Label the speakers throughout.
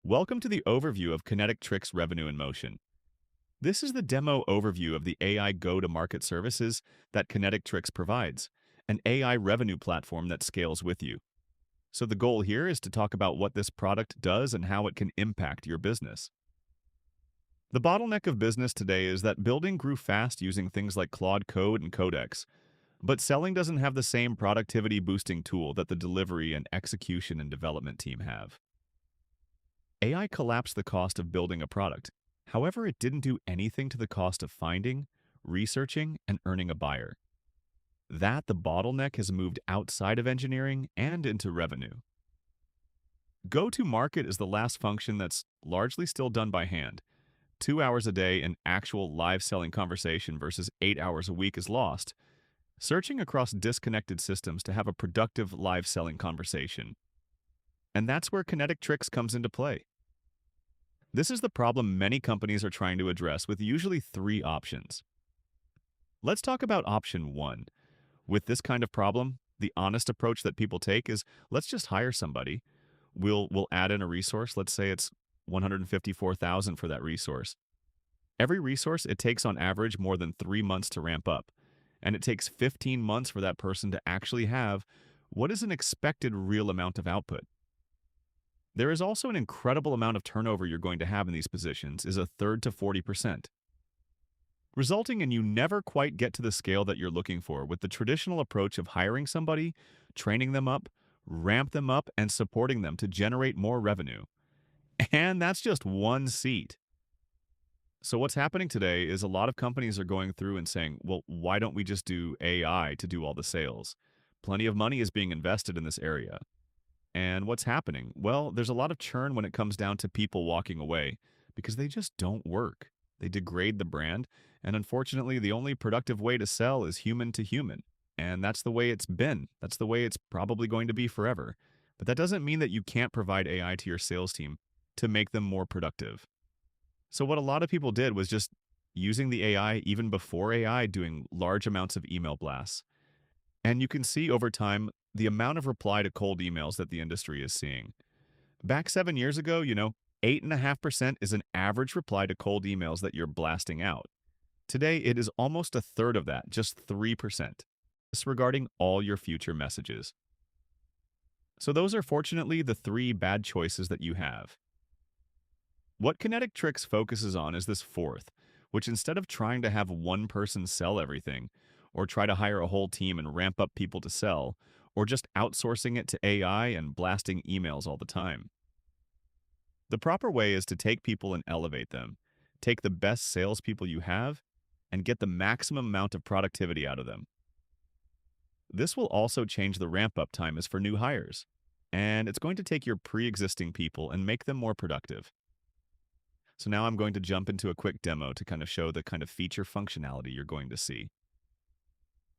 Speaker 1: Welcome to the overview of Kinetic Tricks Revenue in Motion. This is the demo overview of the AI go-to-market services that Kinetic Tricks provides, an AI revenue platform that scales with you. So the goal here is to talk about what this product does and how it can impact your business. The bottleneck of business today is that building grew fast using things like Claude Code and Codex, but selling doesn't have the same productivity-boosting tool that the delivery and execution and development team have. AI collapsed the cost of building a product. However, it didn't do anything to the cost of finding, researching, and earning a buyer. The bottleneck has moved outside of engineering and into revenue. Go-to-market is the last function that's largely still done by hand. 2 hours a day in actual live selling conversation versus 8 hours a week is lost. Searching across disconnected systems to have a productive live selling conversation. And that's where Kinetic Tricks comes into play. This is the problem many companies are trying to address with usually three options. Let's talk about option one. With this kind of problem, the honest approach that people take is let's just hire somebody. We'll add in a resource. Let's say it's 154,000 for that resource. Every resource, it takes on average more than 3 months to ramp up, and it takes 15 months for that person to actually have what is an expected real amount of output. There is also an incredible amount of turnover you're going to have in these positions, is a third to 40%, resulting in you never quite get to the scale that you're looking for with the traditional approach of hiring somebody, training them up, ramp them up, and supporting them to generate more revenue. And that's just one seat. So what's happening today is a lot of companies are going through and saying, well, why don't we just do AI to do all the sales? Plenty of money is being invested in this area. And what's happening? Well, there's a lot of churn when it comes down to people walking away because they just don't work. They degrade the brand, and unfortunately, the only productive way to sell is human to human. And that's the way it's been. That's the way it's probably going to be forever. But that doesn't mean that you can't provide AI to your sales team to make them more productive. So what a lot of people did was just using the AI even before AI, doing large amounts of email blasts. And you can see over time the amount of reply to cold emails that the industry is seeing. Back 7 years ago, 8.5% is an average reply to cold emails that you're blasting out. Today, it is almost a third of that, just 3%, disregarding all your future messages. So those are fortunately the three bad choices that you have. What Kinetic Tricks focuses on is this fourth, which instead of trying to have one person sell everything, or try to hire a whole team and ramp up people to sell, or just outsourcing it to AI and blasting emails all the time. The proper way is to take people and elevate them. Take the best salespeople you have and get the maximum amount of productivity out of them. This will also change the ramp-up time as for new hires, and it's going to take your pre-existing people and make them more productive. So now I'm going to jump into a quick demo to kind of show the kind of feature functionality you're going to see.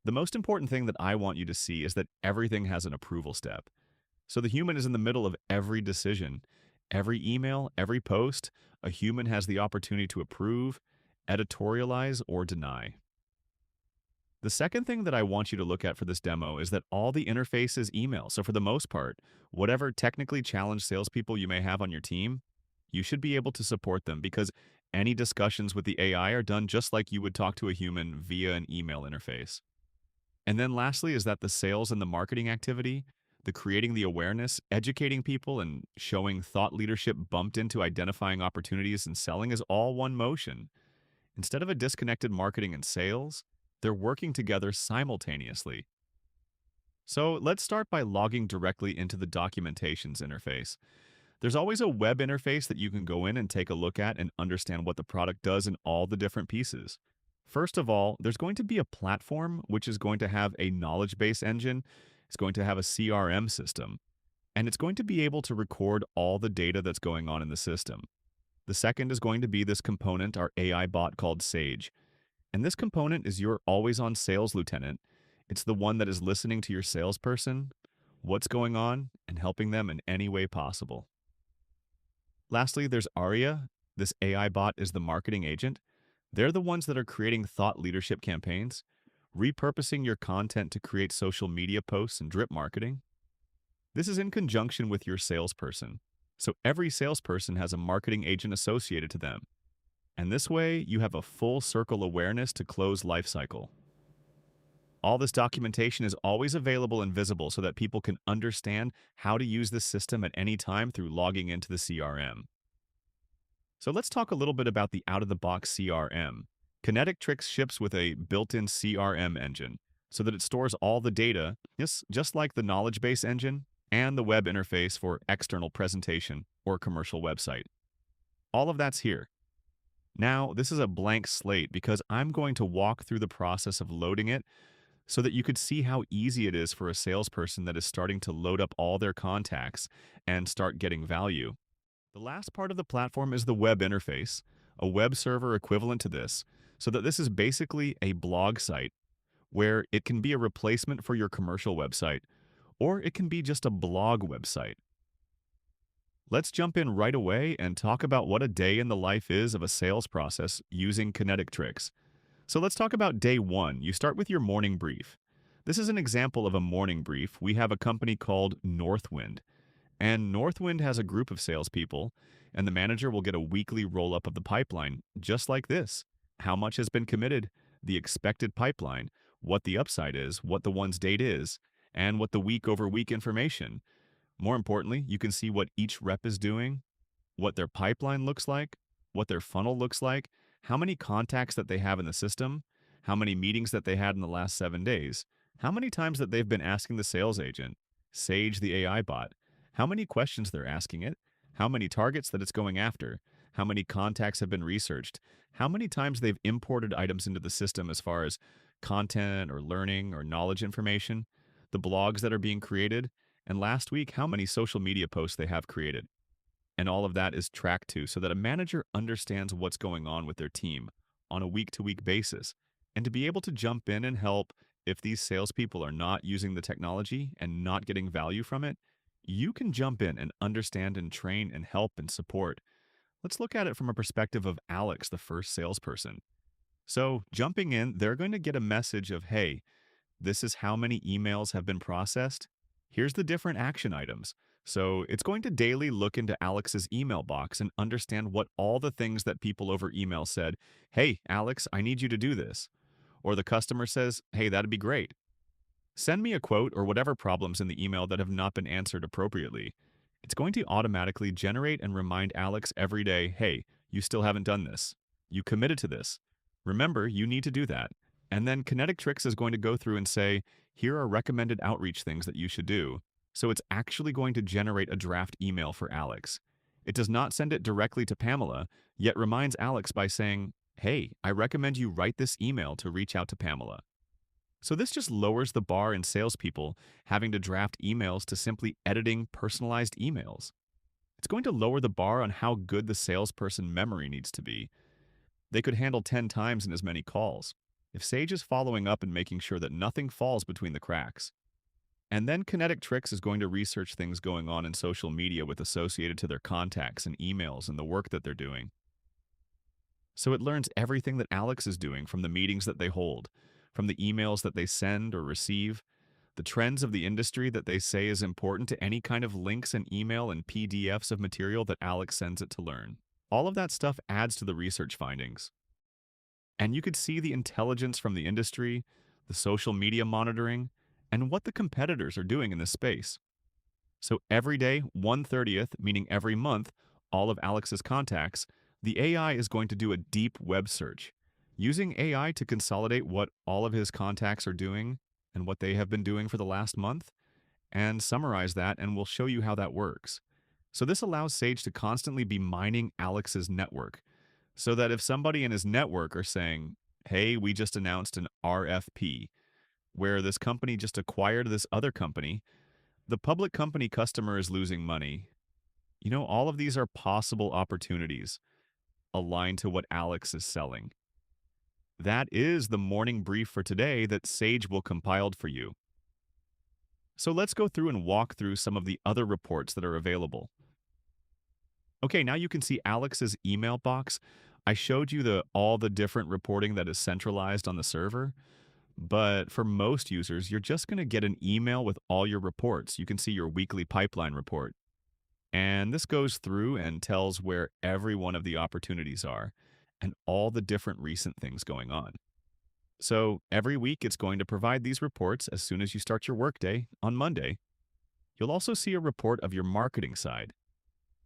Speaker 1: The most important thing that I want you to see is that everything has an approval step. So the human is in the middle of every decision. Every email, every post, a human has the opportunity to approve, editorialize, or deny. The second thing that I want you to look at for this demo is that all the interface is email. So for the most part, whatever technically challenged salespeople you may have on your team, you should be able to support them because any discussions with the AI are done just like you would talk to a human via an email interface. And then lastly is that the sales and the marketing activity, the creating the awareness, educating people, and showing thought leadership bumped into identifying opportunities and selling is all one motion. Instead of a disconnected marketing and sales, they're working together simultaneously. So let's start by logging directly into the documentations interface. There's always a web interface that you can go in and take a look at and understand what the product does in all the different pieces. First of all, there's going to be a platform which is going to have a knowledge base engine. It's going to have a CRM system, and it's going to be able to record all the data that's going on in the system. The second is going to be this component, our AI bot called Sage. And this component is your always-on sales lieutenant. It's the one that is listening to your salesperson, what's going on, and helping them in any way possible. Lastly, there's Aria. This AI bot is the marketing agent. They're the ones that are creating thought leadership campaigns, repurposing your content to create social media posts and drip marketing. This is in conjunction with your salesperson. So every salesperson has a marketing agent associated to them. And this way, you have a full circle awareness to close lifecycle. All this documentation is always available and visible so that people can understand how to use this system at any time through logging into the CRM. So let's talk a little bit about the out-of-the-box CRM. Kinetic Tricks ships with a built-in CRM engine so that it stores all the data, just like the knowledge base engine and the web interface for external presentation or commercial website. All of that's here. Now, this is a blank slate because I'm going to walk through the process of loading it so that you could see how easy it is for a salesperson that is starting to load up all their contacts and start getting value. The last part of the platform is the web interface, a web server equivalent to this, so that this is basically a blog site where it can be a replacement for your commercial website, or it can be just a blog website. Let's jump in right away and talk about what a day in the life is of a sales process using Kinetic Tricks. So let's talk about day one. You start with your morning brief. This is an example of a morning brief. We have a company called Northwind. And Northwind has a group of salespeople, and the manager will get a weekly roll-up of the pipeline, just like this. How much has been committed, the expected pipeline, what the upside is, what the one's date is, and what the week-over-week information. More importantly, you can see what each rep is doing, what their pipeline looks like, what their funnel looks like, how many contacts that they have in the system, how many meetings that they had in the last 7 days, how many times that they've been asking the sales agent, Sage the AI bot, how many questions they're asking it, how many targets that it's going after, how many contacts have been researched, how many times they've imported items into the system as far as content or learning or knowledge information, the blogs that are being created, and last week, how many social media posts they have created. And all of that is tracked to so that a manager understands what's going on with their team on a week-to-week basis. And to be able to jump in and help if these salespeople are not using the technology and not getting value from it, you can jump in and understand and train and help and support. Let's look at it from a perspective of Alex, the first salesperson. So jumping in, they're going to get a message of, hey, this is how many emails have been processed. Here's the different action items. So it's going to daily look into Alex's email box and understand what all the things that people over email said, hey, Alex, I need you to do this. Or the customer says, hey, that'd be great. Send me a quote or whatever problems in the email that have not been answered appropriately. It's going to automatically generate and remind Alex every day, hey, you still haven't done this. You committed to this. Remember, you need to do that. And then Kinetic Tricks is going to go through and say, here are recommended outreach things that you should do. So it's actually going to generate a draft email for Alex. It does not send it directly to Pamela, yet reminds Alex by saying, hey, I recommend you write this email to reach out to Pamela. So this just lowers the bar in salespeople having to draft emails to simply editing personalized emails. It's going to lower the bar on how good the salesperson memory needs to be. They could handle 10 times in as many calls if Sage is following up and making sure that nothing falls between the cracks. And then Kinetic Tricks is going to research things going on in social media with associated to their contacts and emails and the work that they're doing. So it learns everything that Alex is doing from the meetings that they hold, from the emails that they send or receive, the trends of the industry that they say is important to any kind of links and email and PDFs of material that Alex sends it to learn. All of that stuff adds to the research findings. And you could see the intelligence from the industry, the social media monitoring, and what the competitors are doing in this space. So every day, 1/30th, meaning every month, all of Alex's contacts, the AI is going to do a deep web search, using AI to consolidate what all of his contacts are doing and what they have been doing for the last month, and summarize that, and we'll show you how that works. So this allows Sage to constantly be mining Alex's network, so that if somebody in his network are saying, hey, we just announced an RFP, where this company just acquired this other company, the public company customer is losing money. All of these are possible opportunities aligned to what Alex is selling. That is the morning brief for today that Sage will compiled for you. So let's go through and walk through some of the other reports that are available. Okay, now you can see Alex's email box. I showed you all the different reporting that is centralized on the server, but for most users, you're just going to get an email with all your reports. You can see your weekly pipeline report. And this goes through and tells where every one of the opportunities are and all the different recent things going on. So every week it's going to provide these reports as soon as you start your workday on Monday. You'll also see a report of your marketing side.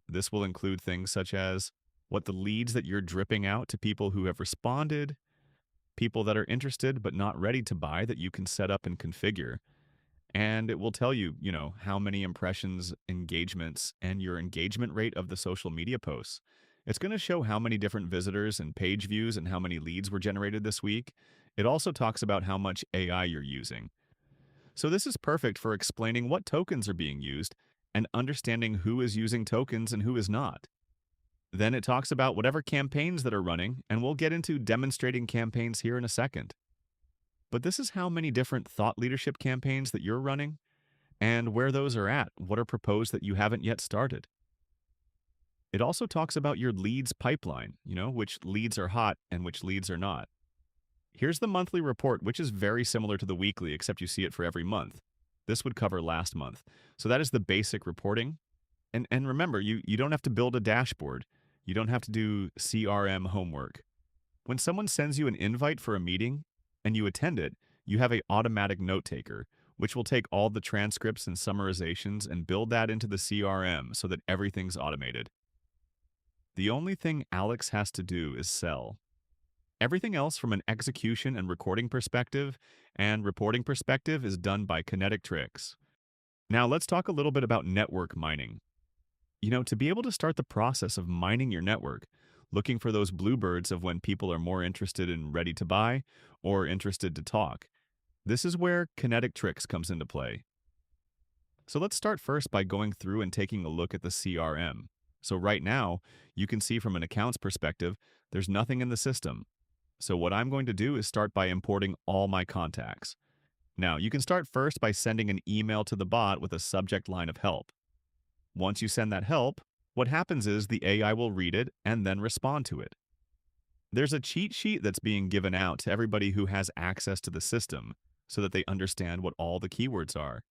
Speaker 1: This will include things such as what the leads that you're dripping out to people who have responded, people that are interested but not ready to buy that you can set up and configure. And it will tell you, how many impressions, engagements, and your engagement rate of the social media posts. It's going to show how many different visitors and page views and how many leads were generated this week. It also talks about how much AI you're using. So this is perfect for explaining what tokens are being used and understanding who is using tokens and who is not. Then it talks about whatever campaigns that are running, and we'll get into demonstrating campaigns here in a second. But this is how many different thought leadership campaigns that you're running and where those are at, what are proposed that you haven't yet started. It also talks about your leads pipeline, which leads are hot and which leads are not. Here's the monthly report, which is very similar to the weekly, except you see it for every month. This would cover last month. So that is the basic reporting. And remember, you don't have to build a dashboard. You don't have to do CRM homework. When someone sends you an invite for a meeting and you attend it, you have an automatic note taker, which will take all the transcripts and summarizations and build that into the CRM so that everything's automated. The only thing Alex has to do is sell. Everything else from an execution and recording perspective and reporting perspective is done by Kinetic tricks. Now let's talk a little bit about network mining. To be able to start the process of mining your network, looking for those bluebirds of when people are more interested and ready to buy or interested to talk. This is where Kinetic tricks comes into play. So let's start first by going through and taking a look at the CRM. So right now, you can see from an accounts perspective, there's nothing in the system. So what I'm going to do is start by importing all my contacts. Now, you can start first by sending an email to the bot with a subject line of help. Once you send that help, what happens is the AI will read it and then respond to it. There's a cheat sheet that's being given out to everybody who has access to the system so that they understand what all the keywords are.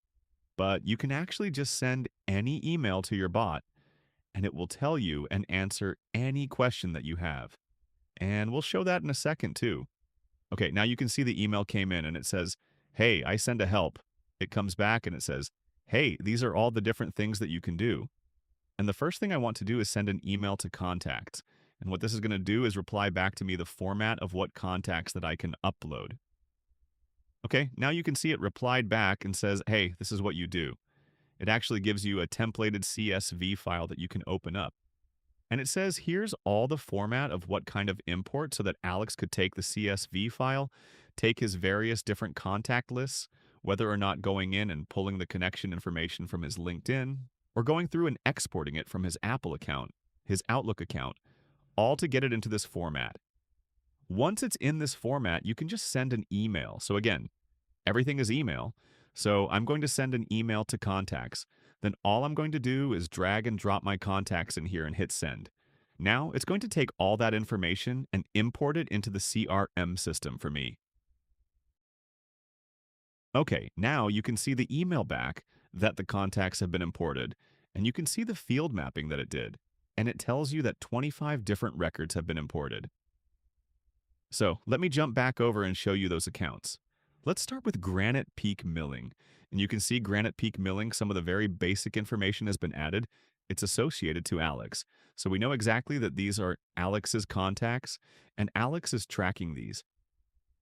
Speaker 1: But you can actually just send any email to your bot and it will tell you and answer any question that you have. And we'll show that in a second too. Okay, now you can see the email came in and it says, "Hey, I send a help." It comes back and it says, "Hey, these are all the different things that you can do." And the first thing I want to do is send an email to contacts. And what this is going to do is reply back to me the format of what contacts that I can upload. Okay, now you can see it replied back and says, "Hey, this is what you do." It actually gives you a templated CSV file that you can open up. And it says here's all the format of what kind of import so that Alex could take the CSV file, take his various different contact lists, whether or not going in and pulling the connection information from his LinkedIn, or going through and exporting it from his Apple account, his Outlook account, all to get it into this format. Once it's in this format, you can just send an email. So again, everything is email. So I'm going to send an email to contacts. Then all I'm going to do is drag and drop my contacts in here and hit send. Now it's going to take all that information and import it into the CRM system for me. Okay, now you can see the email back that the contacts have been imported, and you can see the field mapping that it did, and it tells you that 25 different records have been imported. So let me jump back over and show you those accounts. Let's start with Granite Peak Milling. And you can see Granite Peak Milling, some of the very basic information has been added. It's associated to Alex. So we know exactly that these are Alex's contacts, and Alex is tracking these.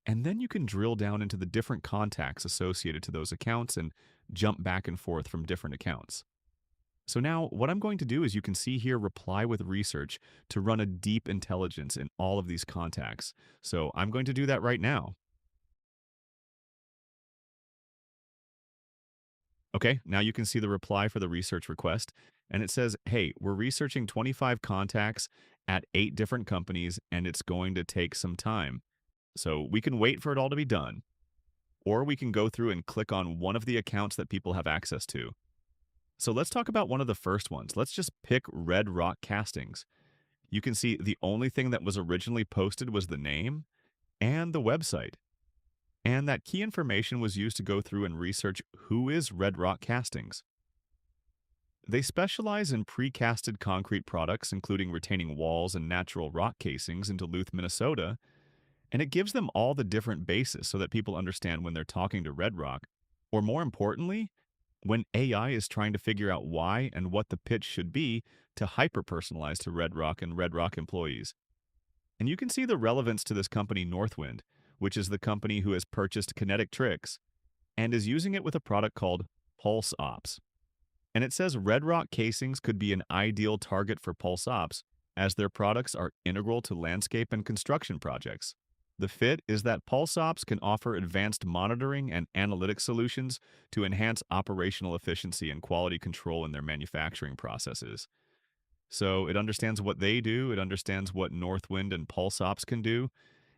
Speaker 1: And then you can drill down into the different contacts associated to those accounts and jump back and forth from different accounts. So now what I'm going to do is you can see here reply with research to run a deep intelligence in all of these contacts. So I'm going to do that right now. Okay, now you can see the reply for the research request. And it says, "Hey, we're researching 25 contacts at 8 different companies, and it's going to take some time. So we can wait for it all to be done. Or we can go through and click on one of the accounts that people have access to." So let's talk about one of the first ones. Let's just pick Red Rock Castings. You can see the only thing that was originally posted was the name and the website. And that key information was used to go through and research who is Red Rock Castings. They specialize in precasted concrete products, including retaining walls and natural rock casings in Duluth, Minnesota, and it gives them all the different bases so that people understand when they're talking to Red Rock. Or more importantly, when AI is trying to figure out why and what the pitch should be to hyper personalize to Red Rock and Red Rock employees. And you can see the relevance to this company, Northwind, which is the company who has purchased Kinetic Tricks and is using it with a product called Pulse Ops. And it says Red Rock casings could be an ideal target for Pulse Ops, as their products are integral to landscape and construction projects. The fit is that Pulse Ops can offer advanced monitoring and analytic solutions to enhance operational efficiency and quality control in their manufacturing processes. So it understands what they do, it understands what Northwind and Pulse Ops can do,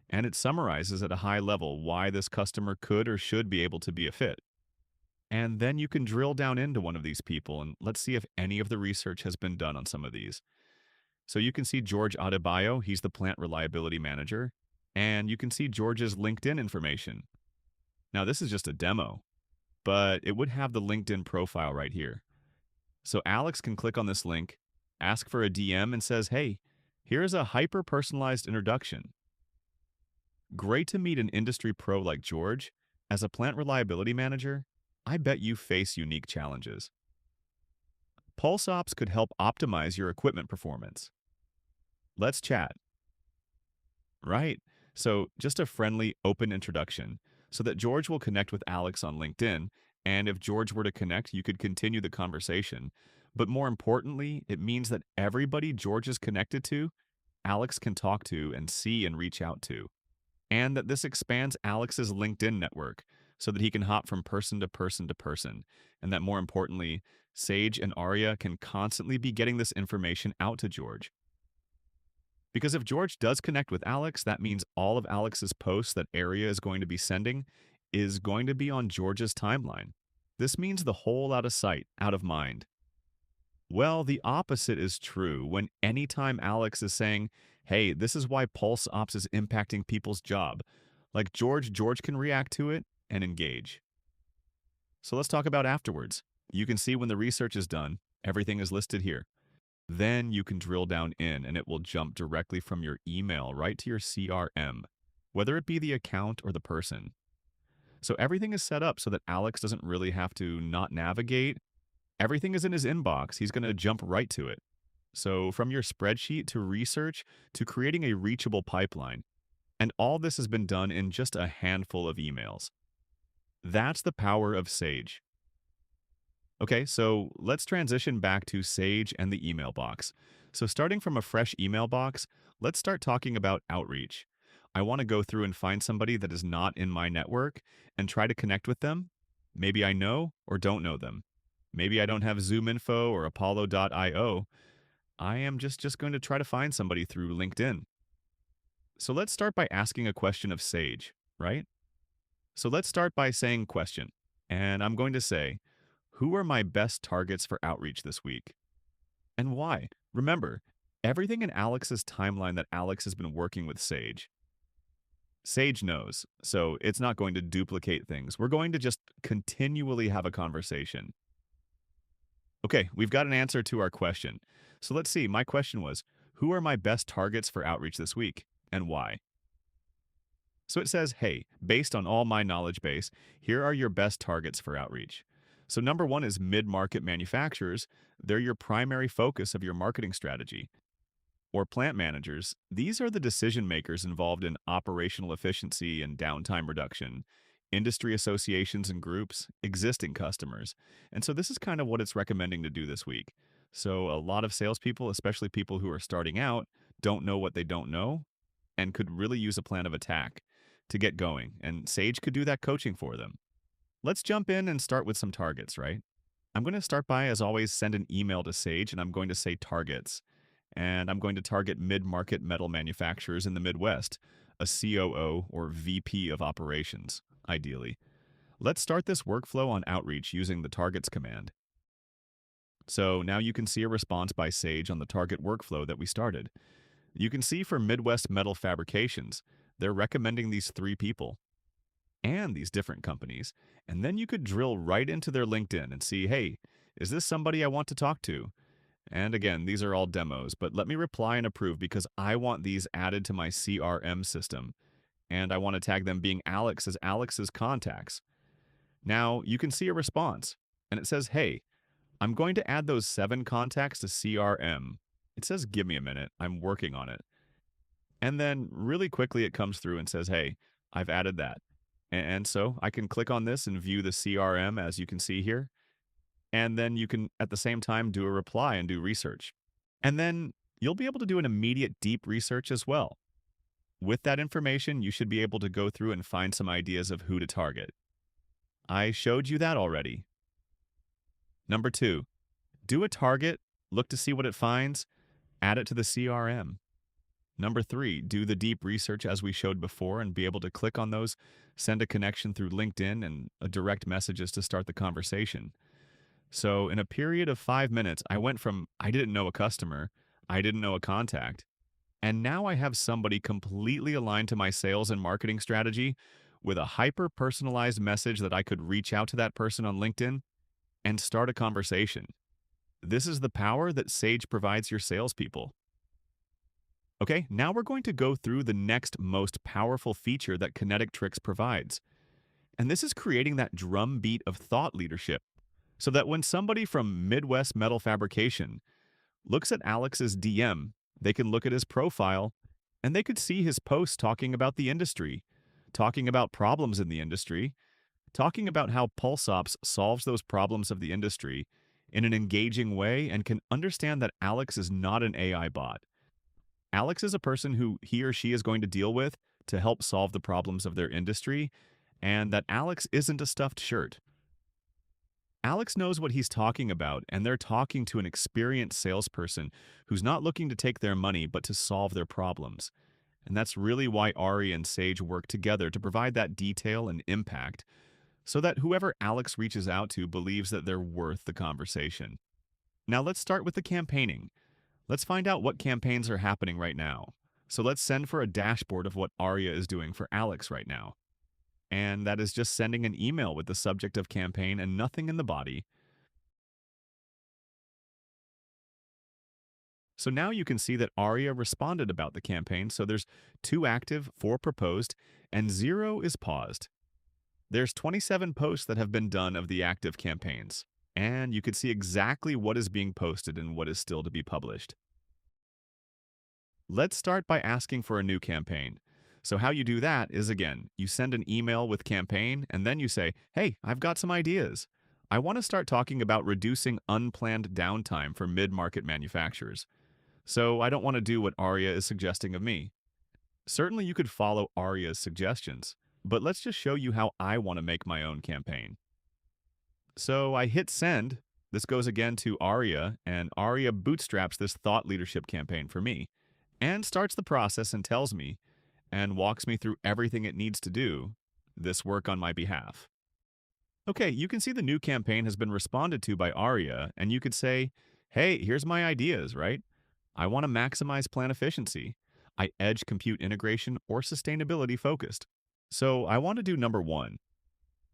Speaker 1: and it summarizes at a high level why this customer could or should be able to be a fit. And then you can drill down into one of these people and let's see if any of the research has been done on some of these. So you can see George Adebayo, he's the plant reliability manager, and you can see George's LinkedIn information. Now, this is just a demo, but it would have the LinkedIn profile right here. So Alex can click on this link, ask for a DM, and says, hey, here's a hyper personalized introduction. Great to meet an industry pro like George. As a plant reliability manager, I bet you face unique challenges. Pulse Ops could help optimize your equipment performance. Let's chat. Right. So, just a friendly, open introduction so that George will connect with Alex on LinkedIn. And if George were to connect, you could continue the conversation. But more importantly, it means that everybody George is connected to, Alex can talk to and see and reach out to. And that this expands Alex's LinkedIn network so that he can hop from person to person to person. And that more importantly, Sage and Aria can constantly be getting this information out to George. Because if George does connect with Alex, that means all of Alex's posts that Aria is going to be sending is going to be on George's timeline. This means the whole out of sight, out of mind. Well, the opposite is true when anytime Alex is saying, hey, this is why Pulse Ops is impacting people's job. Like George can react to it and engage. So let's talk about afterwards. You can see when the research is done, everything is listed here. Then you can drill down in and it will jump directly from your email right to your CRM, whether it be the account or the person. So everything is set up so that Alex doesn't really have to not navigate. Everything is in his inbox. He's going to jump right to it. So from your spreadsheet to research to creating a reachable pipeline. And all this has been done in just a handful of emails. That's the power of Sage. Okay, so let's transition back to Sage and the email box. So starting from a fresh email box, let's start talking about outreach. I want to go through and find somebody that is not in my network and try to connect with them. Maybe I know or don't know them. Maybe I don't have Zoom info or Apollo.io. I am just going to try to find somebody through LinkedIn. So let's start by asking a question of Sage, right? So let's start by saying question. And I'm going to say, who are my best targets for outreach this week? And why? Remember, everything in Alex's timeline that Alex has been working with Sage. Sage knows, so it's not going to duplicate things. We're going to just continually have a conversation. Okay, we've got an answer to our question. So let's see, my question was, who are my best targets for outreach this week, and why? So it says, hey, based on all my knowledge base, here are your best targets for outreach. So number one is mid-market manufacturers. They're your primary focus of your marketing strategy. Or plant managers. These are the decision makers involved in operational efficiency and downtime reduction. Industry associations and groups, existing customers. And so this is kind of what it's recommending to do this week. So a lot of salespeople, especially people who are starting out, don't know what they don't know and could really use a plan of attack to get going. And Sage could do that coaching for them. Let's jump in and start with some targets, right? I'm going to start by, as always, send an email to Sage, and I'm going to say targets. And I'm going to target mid-market metal manufacturers in the Midwest, a COO or VP of operations, ideally. Let's start this workflow on outreach using the targets command. So now you can see a response by Sage on the target workflow that we started. You can see for Midwest Metal Fabrications, they're recommending these 3 people and these different companies. And then you could drill right into their LinkedIn and see, hey, Is this somebody I want to talk to? And again, these are all demos, but let me reply and approve because I want these added to my CRM system. And I want to tag them being Alex as Alex's contacts. Now you can see a response, and it says, hey, I'm going to add those 7 contacts to CRM. It says, give me a minute, I'm working on it. And then really quickly it comes through and says, hey, I've added that. And so I can click on this and view the CRM as you can see here. And then you can at the same time do a reply and do research. And then you'll be able to do an immediate deep research as well. With that information, you should be able to go through and find some ideas of who to target. I showed you that already. Number 2, do a target, look to see what it finds, add it to the CRM. Number 3, do the deep research as we showed before and be able to click on those, send a connection through LinkedIn and a direct messages to start the conversation. So in a period of 5 minutes, I went from I didn't know a customer, I didn't know a contact, and now I have somebody completely aligned to my sales and marketing strategy with a hyper-personalized message that I could reach out to that person on LinkedIn and start a conversation. This is the power that Sage provides your salespeople. Okay, now we're going to go through the next most powerful feature that Kinetic Tricks provides. And this is creating that drumbeat of thought leadership so that when somebody from Midwest Metal Fabrication looks at Alex's DM, they can look at his profile and they could see his posts talking about the industry, talking about problems in the industry, talking about how PulseOps solves those problems of the industry in an engaging way and can understand that Alex is not an AI bot. Alex is a person who he or she is going to deal with to help solve the problems of their industry, and that Alex isn't a stuffed shirt. Alex knows what he's talking about, and they're talking to an experienced salesperson who's not looking to take their money but to solve their problems. And that's really why Aria and Sage work together to provide that detail and impact so that whoever Alex reaches out to believes that they're worth the conversation. Now let's start with the campaigning. Let's find out what campaigns are happening right now. So let's send for a dashboard of what Aria is doing for Alex right now. And that is just sending an email with the subject of campaign and nothing in the body. So now you can see that Aria responded about the campaign, so there's 2 active, 4 proposed, and 0 is paused. There's 27 posts that have been done of the active campaigns, and you can see exactly what is being posted and what is still to be published. Let's start by asking for a new campaign. So how you do that is, again, you send an email with campaign, and then you say, hey, I've got some ideas. I want to start talking about reducing unplanned downtime for mid-market manufacturers. So I don't want to do what Aria is suggesting of me. Certainly you could follow Aria's suggestions, but let's just show you how I want to make my own campaign. So I hit send. This goes again to Aria, and Aria bootstraps this thought leadership campaign for me and starts the process and tells me and walks me through everything it needs to do this work on my behalf. Okay, you can see the new campaign has been responded to by Aria, and you could say, hey, here's my ideas, right? I want to maximize plan efficiency. I edge compute integration or sustainability focused. So I want to do number 1.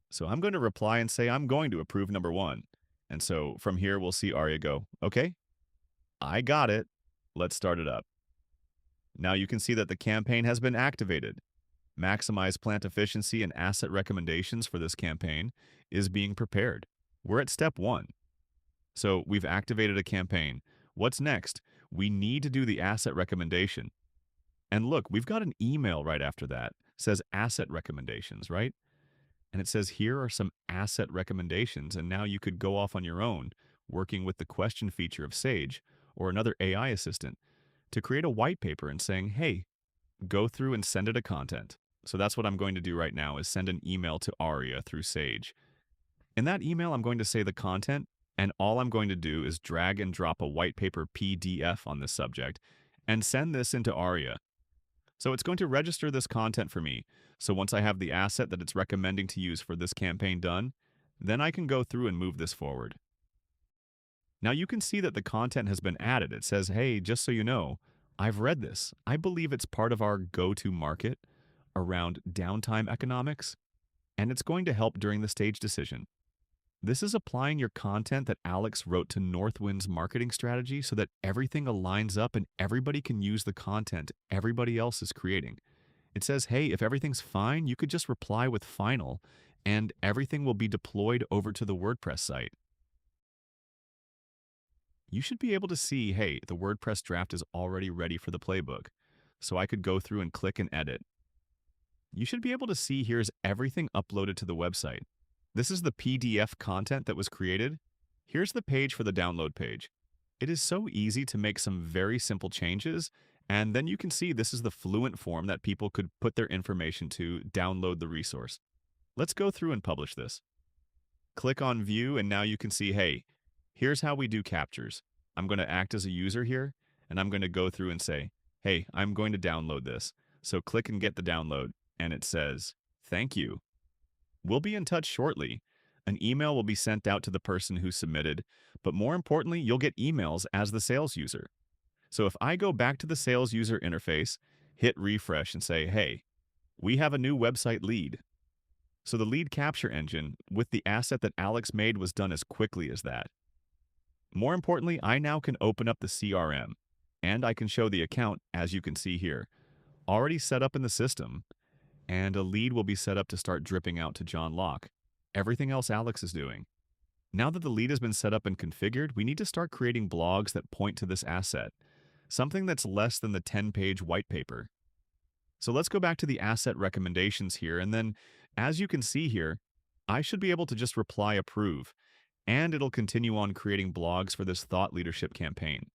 Speaker 1: So I'm going to reply and say I'm going to approve number 1. And so from here, we'll see Aria go, okay, I got it. Let's start it up. Now you can see that the campaign has been activated. Maximize plant efficiency and asset recommendations for this campaign is being prepared. We're at step 1. So we've activated a campaign. What's next? We need to do the asset recommendation. And look, we've got an email right after that. It says asset recommendations, right? And it says here are some asset recommendations, and now you could go off on your own, working with the question feature of Sage or another AI assistant to create a white paper and saying, hey, go through and send it a content. So that's what I'm going to do right now is send an email to Aria through Sage. In that email, I'm going to say the content, and all I'm going to do is drag and drop a white paper PDF on this subject and send this into Aria. So it's going to register this content for me. So once I have the asset that it's recommending to use for this campaign done, then I can go through and move this forward. Now you can see that the content has been added. It says, hey, just so you know, I've read this. I believe it's part of our go-to market around downtime economics, and it's going to help during the stage decision. This is applying your content that Alex wrote to Northwind's marketing strategy so that everything aligns up and everybody can use the content everybody else is creating. It says, hey, if everything's fine, you could just reply with final and everything will be deployed over to the WordPress site. You should be able to see, hey, the WordPress draft is already ready for the playbook. So I could go through and click and edit. You should be able to see here's everything uploaded to the website. This is the PDF content that was created. Here's the page for the download page. It is so easy to make some very simple changes, and then you can see this is the fluent form that people could put their information to download the resource. Let's go through and publish this. Click on view, and now you can see, hey, here's how we do captures. I'm going to act as a user here, and I'm going to go through and say, hey, I'm going to download this. So click and get the download, and it says, thank you. We'll be in touch shortly. An email will be sent out to the person who submitted, but more importantly, you'll get emails as the sales user. So if I go back to the sales user interface, hit refresh and say, hey, we have a new website lead. So the lead capture engine with the asset that Alex made was done as quickly as that. More importantly, I now can open up the CRM and I can show the account, as you can see here, already set up in the system, and a lead will be set up to start dripping out to John Locke. Everything else Alex is doing. Now that the lead has been set up and configured, we need to start creating blogs that point to this asset, something that's less than the 10-page white paper. So let's go back to the asset recommendations here, and then, as you can see here, I should be able to just reply approve, and it'll continue on creating blogs for this thought leadership campaign.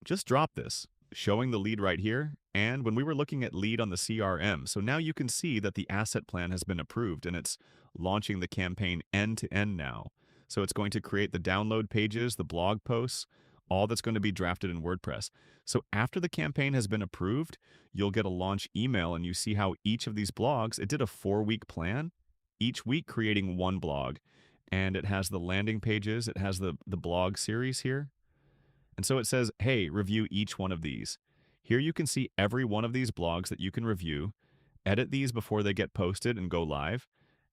Speaker 1: Just drop this, showing the lead right here, and when we were looking at lead on the CRM, so now you can see that the asset plan has been approved and it's launching the campaign end to end now. So it's going to create the download pages, the blog posts, all that's going to be drafted in WordPress. So after the campaign has been approved, you'll get a launch email and you see how each of these blogs, it did a 4-week plan, each week creating one blog. And it has the landing pages, it has the blog series here. And so it says, hey, review each one of these. Here you can see every one of these blogs that you can review, edit these before they get posted and go live,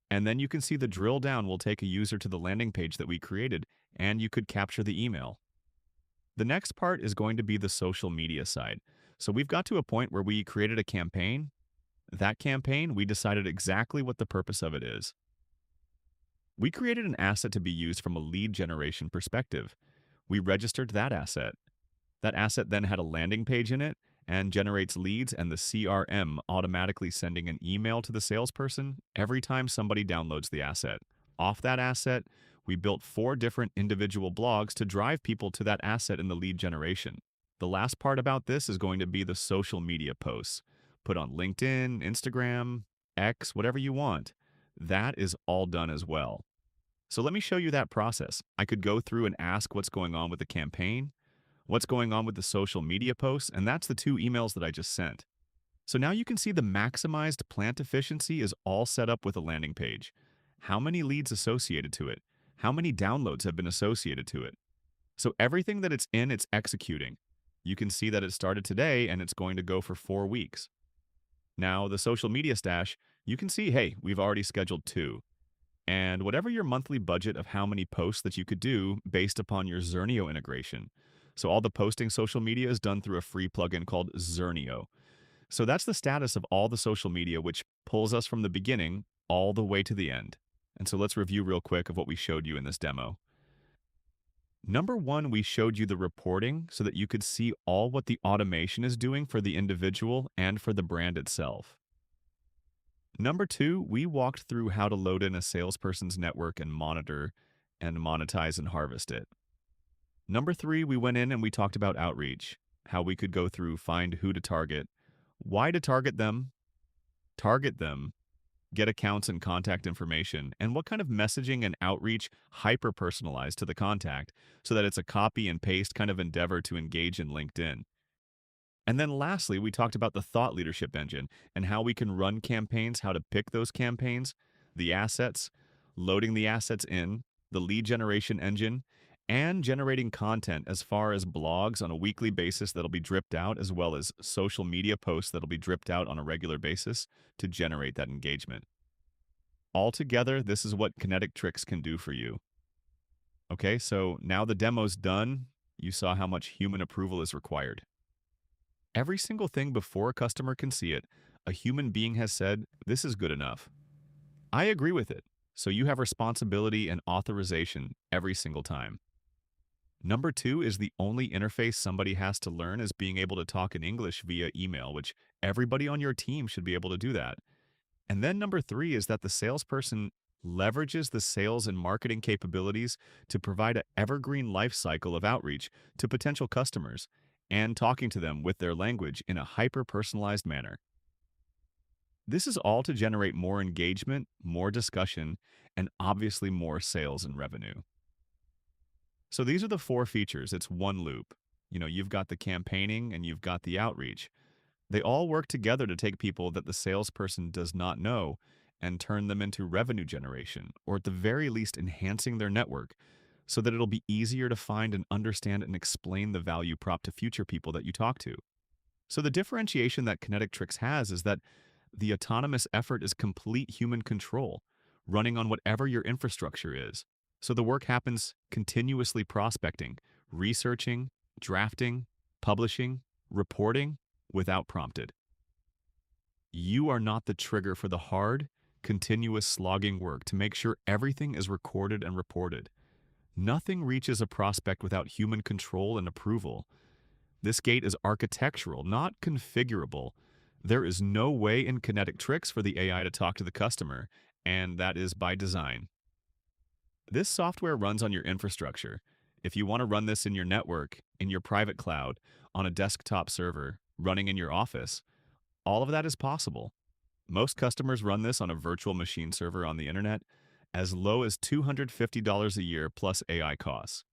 Speaker 1: and then you can see the drill down will take a user to the landing page that we created, and you could capture the email. The next part is going to be the social media side. So we've got to a point where we created a campaign. That campaign, we decided exactly what the purpose of it is. We created an asset to be used from a lead generation perspective. We registered that asset. That asset then had a landing page in it and generates leads and the CRM automatically sending an email to the salesperson every time somebody downloads the asset. Off that asset, we built 4 different individual blogs to drive people to that asset in the lead generation. The last part about this is going to be the social media posts. Put on LinkedIn, Instagram, X, whatever you want. That is all done as well. So let me show you that process. I could go through and ask what's going on with the campaign, what's going on with the social media posts, and that's the 2 emails that I just sent. So now you can see the maximized plant efficiency is all set up with a landing page. How many leads associated to it? How many downloads have been associated to it? So everything that it's in, it's executing. You can see that it started today and it's going to go for 4 weeks. Now the social media stash, you can see, hey, we've already scheduled 2. And whatever your monthly budget of how many posts that you could do based upon your Zernio integration. So all the posting social media is done through a free plugin called Zernio. So that's the status of all the social media, which pulls us from the beginning all the way to the end. And so let's review real quick of what we showed you in this demo. Number 1, we showed you the reporting so that you could see all what the automation is doing for the individual and for the brand itself. Number 2, we walked through how to load in a salesperson's network and monitor and monetize and harvest it. Number 3, we went in and we talked about outreach, how we could go through, find who to target, why to target them, get accounts and contact information, and what kind of messaging and outreach hyper-personalized to the contact so that it's a copy and paste kind of endeavor to engage in LinkedIn. And then lastly, we talked about the thought leadership engine and how we can run campaigns, how to pick those campaigns, the assets, loading the assets in, the lead generation engine, and generating content as far as blogs on a weekly basis that'll be dripped out, as well as social media posts that'll be dripped out on a regular basis to generate that engagement. Altogether, this is what Kinetic Tricks can do for you. Okay, so now the demo's done. You saw how much human approval is required. Every single thing before a customer can see it, a human being has said, this is good enough. I agree with it. So you have responsibility and authorization every single time. Number two is the only interface somebody has to learn is being able to talk in English via email, which everybody on your team should be able to do that. And then number three is that the salesperson leverages the sales and marketing capabilities to provide an evergreen life cycle of outreach to potential customers and talking to them with their language in a hyper-personalized manner. This is all to generate more engagement, more discussion, and obviously more sales and revenue. So these are the four features. It's one loop. You've got the campaigning and you've got the outreach. They all work together to take people that the salesperson does not know and turn them into revenue generation, or at the very least, enhancing their network so that it'll be easier to find and understand and explain the value prop to future people that you talk to. So the differentiation that Kinetic Tricks has is that the autonomous effort is complete human control, running on whatever your infrastructure is. So the work happens continuously prospecting, researching, drafting, publishing, reporting without prompted. You are not the trigger for the hard, continuous slogging work to make sure everything is recorded and reported. Nothing reaches a prospect without human control and approval. This gate is architectural, not configurable. There is no way in Kinetic Tricks for the AI to talk to the customer, and that is by design. This software runs on your infrastructure. If you want to run this in your network, in your private cloud, on a desktop server, running in your office, all of that is possible. Most customers run this on a virtual machine server on the internet, as low as $250 a year plus AI costs.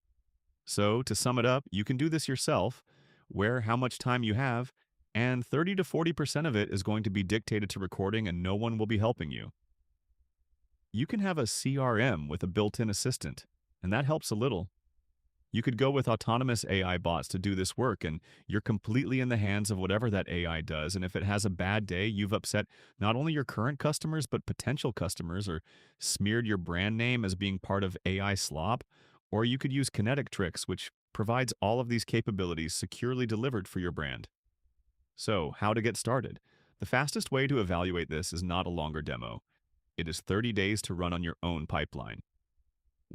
Speaker 1: So, to sum it up, you can do this yourself, where how much time you have, and 30 to 40% of it is going to be dictated to recording and no one will be helping you. You can have a CRM with a built-in assistant, and that helps a little. You could go with autonomous AI bots to do this work, and you're completely in the hands of whatever that AI does. And if it has a bad day, you've upset not only your current customers, but potential customers, or smeared your brand name as being part of AI slop. Or you could use Kinetic Tricks, which provides all of these capabilities securely delivered for your brand. So, how to get started? The fastest way to evaluate this is not a longer demo. It is 30 days to run on your own pipeline.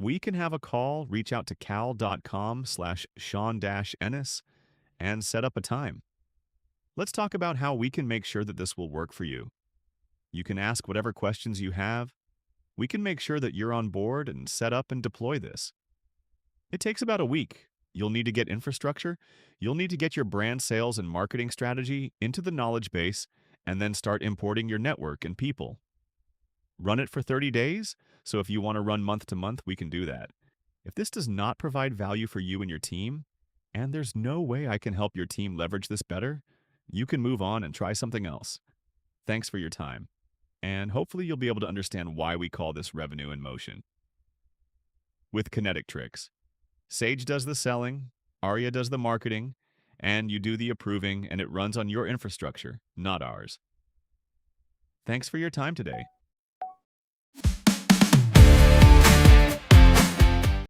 Speaker 1: We can have a call, reach out to cal.com/Sean-Ennis and set up a time. Let's talk about how we can make sure that this will work for you. You can ask whatever questions you have. We can make sure that you're on board and set up and deploy this. It takes about a week. You'll need to get infrastructure. You'll need to get your brand sales and marketing strategy into the knowledge base and then start importing your network and people. Run it for 30 days, so if you want to run month to month, we can do that. If this does not provide value for you and your team, and there's no way I can help your team leverage this better, you can move on and try something else. Thanks for your time, and hopefully you'll be able to understand why we call this revenue in motion. With Kinetic Tricks, Sage does the selling, Aria does the marketing, and you do the approving, and it runs on your infrastructure, not ours. Thanks for your time today.